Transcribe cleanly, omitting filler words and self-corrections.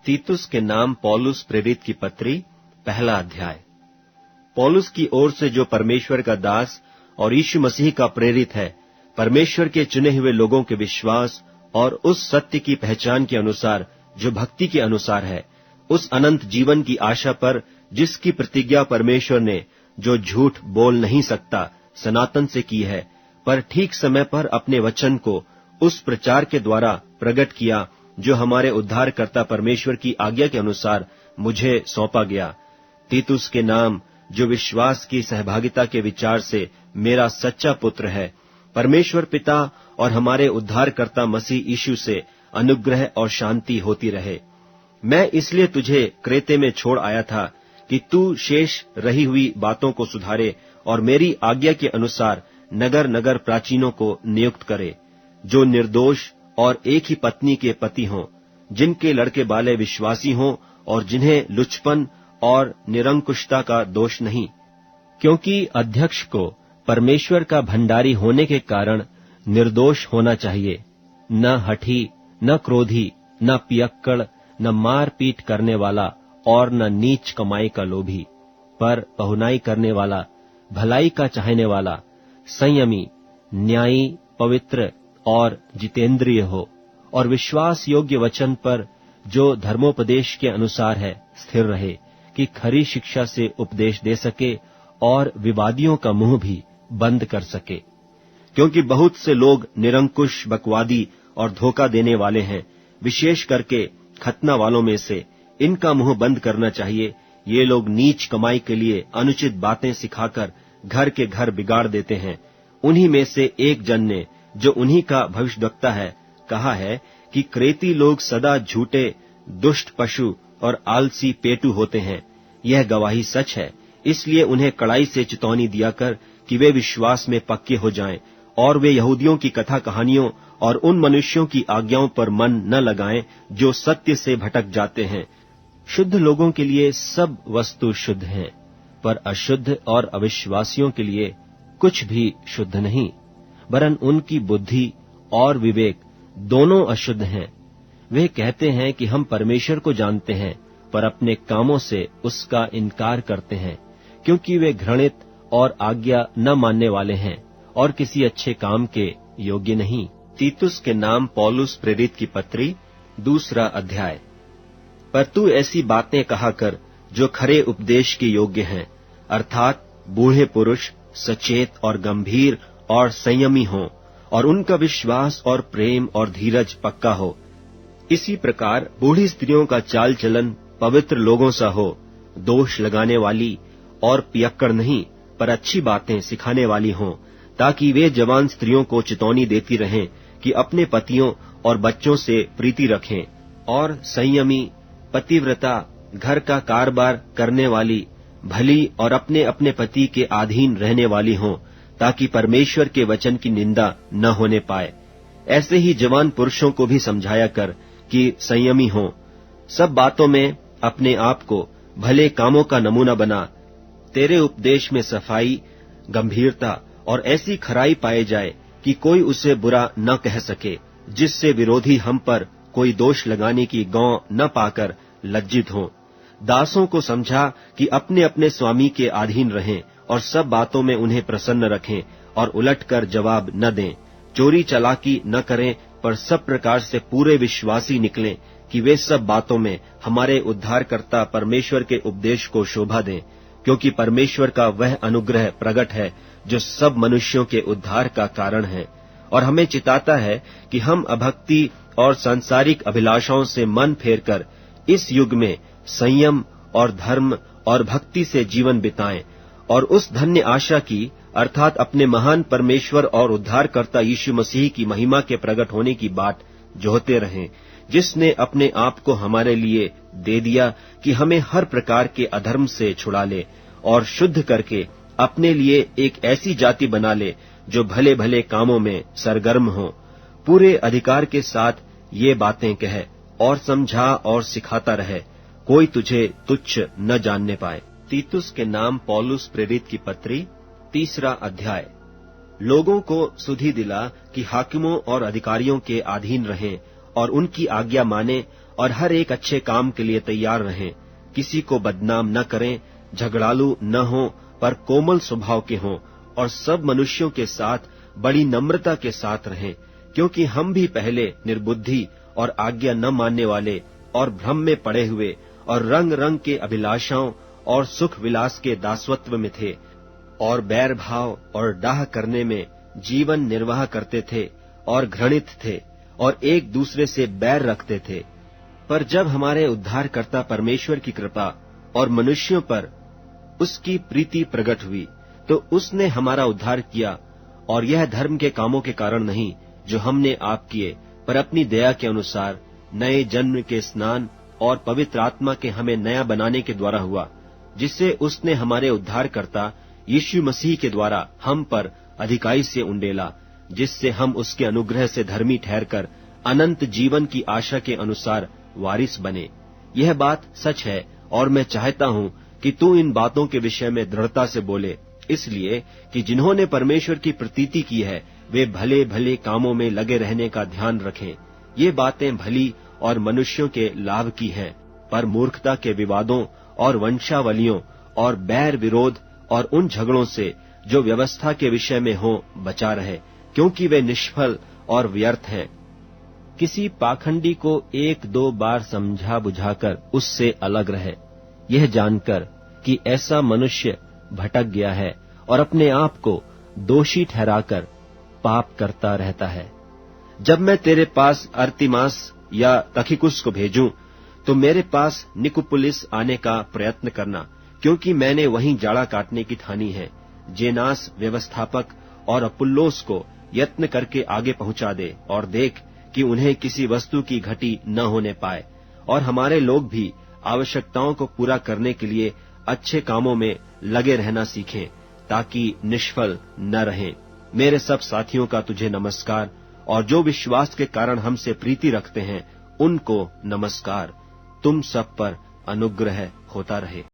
तीतुस के नाम पौलुस प्रेरित की पत्री, पहला अध्याय। पौलुस की ओर से जो परमेश्वर का दास और यीशु मसीह का प्रेरित है, परमेश्वर के चुने हुए लोगों के विश्वास और उस सत्य की पहचान के अनुसार जो भक्ति के अनुसार है, उस अनंत जीवन की आशा पर जिसकी प्रतिज्ञा परमेश्वर ने, जो झूठ बोल नहीं सकता, सनातन से की है, पर ठीक समय पर अपने वचन को उस प्रचार के द्वारा प्रकट किया जो हमारे उद्धारकर्ता परमेश्वर की आज्ञा के अनुसार मुझे सौंपा गया। तीतुस के नाम जो विश्वास की सहभागिता के विचार से मेरा सच्चा पुत्र है, परमेश्वर पिता और हमारे उद्धारकर्ता मसीह यीशु से अनुग्रह और शांति होती रहे। मैं इसलिए तुझे क्रेते में छोड़ आया था कि तू शेष रही हुई बातों को सुधारे और मेरी आज्ञा के अनुसार नगर नगर प्राचीनों को नियुक्त करे, जो निर्दोष और एक ही पत्नी के पति हों, जिनके लड़के बाले विश्वासी हों और जिन्हें लुचपन और निरंकुशता का दोष नहीं। क्योंकि अध्यक्ष को परमेश्वर का भंडारी होने के कारण निर्दोष होना चाहिए, न हठी, न क्रोधी, न पियक्कड़, न मार पीट करने वाला और न नीच कमाई का लोभी, पर बहुनाई करने वाला, भलाई का चाहने वाला, संयमी, न्यायी, पवित्र और जितेंद्रिय हो, और विश्वास योग्य वचन पर जो धर्मोपदेश के अनुसार है स्थिर रहे, कि खरी शिक्षा से उपदेश दे सके और विवादियों का मुंह भी बंद कर सके। क्योंकि बहुत से लोग निरंकुश, बकवादी और धोखा देने वाले हैं, विशेष करके खतना वालों में से। इनका मुंह बंद करना चाहिए। ये लोग नीच कमाई के लिए अनुचित बातें सिखाकर घर के घर बिगाड़ देते हैं। उन्हीं में से एक जन ने, जो उन्हीं का भविष्यद्वक्ता है, कहा है कि क्रेती लोग सदा झूठे, दुष्ट पशु और आलसी पेटू होते हैं। यह गवाही सच है। इसलिए उन्हें कड़ाई से चेतावनी दिया कर कि वे विश्वास में पक्के हो जाएं और वे यहूदियों की कथा कहानियों और उन मनुष्यों की आज्ञाओं पर मन न लगाएं जो सत्य से भटक जाते हैं। शुद्ध लोगों के लिए सब वस्तु शुद्ध है, पर अशुद्ध और अविश्वासियों के लिए कुछ भी शुद्ध नहीं, वरन उनकी बुद्धि और विवेक दोनों अशुद्ध हैं। वे कहते हैं कि हम परमेश्वर को जानते हैं, पर अपने कामों से उसका इनकार करते हैं, क्योंकि वे घृणित और आज्ञा न मानने वाले हैं और किसी अच्छे काम के योग्य नहीं। तीतुस के नाम पौलुस प्रेरित की पत्री, दूसरा अध्याय। पर तू ऐसी बातें कहा कर जो खरे उपदेश के योग्य हैं, अर्थात बूढ़े पुरुष सचेत और गंभीर और संयमी हों, और उनका विश्वास और प्रेम और धीरज पक्का हो। इसी प्रकार बूढ़ी स्त्रियों का चाल चलन पवित्र लोगों सा हो, दोष लगाने वाली और पियक्कड़ नहीं, पर अच्छी बातें सिखाने वाली हों, ताकि वे जवान स्त्रियों को चेतावनी देती रहें कि अपने पतियों और बच्चों से प्रीति रखें, और संयमी, पतिव्रता, घर का कारोबार करने वाली, भली और अपने अपने पति के अधीन रहने वाली हों, ताकि परमेश्वर के वचन की निंदा न होने पाए। ऐसे ही जवान पुरुषों को भी समझाया कर कि संयमी हों। सब बातों में अपने आप को भले कामों का नमूना बना। तेरे उपदेश में सफाई, गंभीरता और ऐसी खराई पाए जाए कि कोई उसे बुरा न कह सके, जिससे विरोधी हम पर कोई दोष लगाने की गौ न पाकर लज्जित हों। दासों को समझा कि अपने अपने स्वामी के अधीन रहें और सब बातों में उन्हें प्रसन्न रखें और उलटकर जवाब न दें। चोरी चालाकी न करें, पर सब प्रकार से पूरे विश्वासी निकलें कि वे सब बातों में हमारे उद्धारकर्ता परमेश्वर के उपदेश को शोभा दें, क्योंकि परमेश्वर का वह अनुग्रह प्रकट है जो सब मनुष्यों के उद्धार का कारण है, और हमें चिताता है कि हम अभक्ति और सांसारिक अभिलाषाओं से मन फेरकर इस युग में संयम और धर्म और भक्ति से जीवन बिताएं, और उस धन्य आशा की, अर्थात अपने महान परमेश्वर और उद्धारकर्ता यीशु मसीह की महिमा के प्रकट होने की बाट जोहते रहें, जिसने अपने आप को हमारे लिए दे दिया कि हमें हर प्रकार के अधर्म से छुड़ा ले और शुद्ध करके अपने लिए एक ऐसी जाति बना ले जो भले भले कामों में सरगर्म हो। पूरे अधिकार के साथ ये बातें कह और समझा और सिखाता रहे, कोई तुझे तुच्छ न जानने पाए। तीतुस के नाम पौलुस प्रेरित की पत्री, तीसरा अध्याय। लोगों को सुधि दिला कि हाकिमों और अधिकारियों के अधीन रहें और उनकी आज्ञा माने और हर एक अच्छे काम के लिए तैयार रहें। किसी को बदनाम न करें, झगड़ालू न हों, पर कोमल स्वभाव के हों, और सब मनुष्यों के साथ बड़ी नम्रता के साथ रहें, क्योंकि हम भी पहले निर्बुद्धि और आज्ञा न मानने वाले और भ्रम में पड़े हुए और रंग रंग के अभिलाषाओं और सुख विलास के दासत्व में थे, और बैर भाव और डाह करने में जीवन निर्वाह करते थे, और घृणित थे, और एक दूसरे से बैर रखते थे। पर जब हमारे उद्धारकर्ता परमेश्वर की कृपा और मनुष्यों पर उसकी प्रीति प्रकट हुई, तो उसने हमारा उद्धार किया, और यह धर्म के कामों के कारण नहीं जो हमने आप किए, पर अपनी दया के अनुसार नए जन्म के स्नान और पवित्र आत्मा के हमें नया बनाने के द्वारा हुआ, जिससे उसने हमारे उद्धारकर्ता यीशु मसीह के द्वारा हम पर अधिकाई से उंडेला, जिससे हम उसके अनुग्रह से धर्मी ठहरकर अनंत जीवन की आशा के अनुसार वारिस बने। यह बात सच है, और मैं चाहता हूं कि तू इन बातों के विषय में दृढ़ता से बोले, इसलिए कि जिन्होंने परमेश्वर की प्रतीति की है वे भले भले कामों में लगे रहने का ध्यान रखें। ये बातें भली और मनुष्यों के लाभ की हैं, पर मूर्खता के विवादों और वंशावलियों और बैर विरोध और उन झगड़ों से जो व्यवस्था के विषय में हो बचा रहे, क्योंकि वे निष्फल और व्यर्थ हैं। किसी पाखंडी को एक दो बार समझा बुझाकर उससे अलग रहे, यह जानकर कि ऐसा मनुष्य भटक गया है और अपने आप को दोषी ठहराकर पाप करता रहता है। जब मैं तेरे पास अर्तिमास या तखिकुस को भेजूं, तो मेरे पास निकुपुलिस आने का प्रयत्न करना, क्योंकि मैंने वहीं जाड़ा काटने की ठानी है। जेनास व्यवस्थापक और अपुल्लोस को यत्न करके आगे पहुंचा दे, और देख कि उन्हें किसी वस्तु की घटी न होने पाए, और हमारे लोग भी आवश्यकताओं को पूरा करने के लिए अच्छे कामों में लगे रहना सीखें, ताकि निष्फल न रहें। मेरे सब साथियों का तुझे नमस्कार, और जो विश्वास के कारण हमसे प्रीति रखते हैं उनको नमस्कार। तुम सब पर अनुग्रह होता रहे।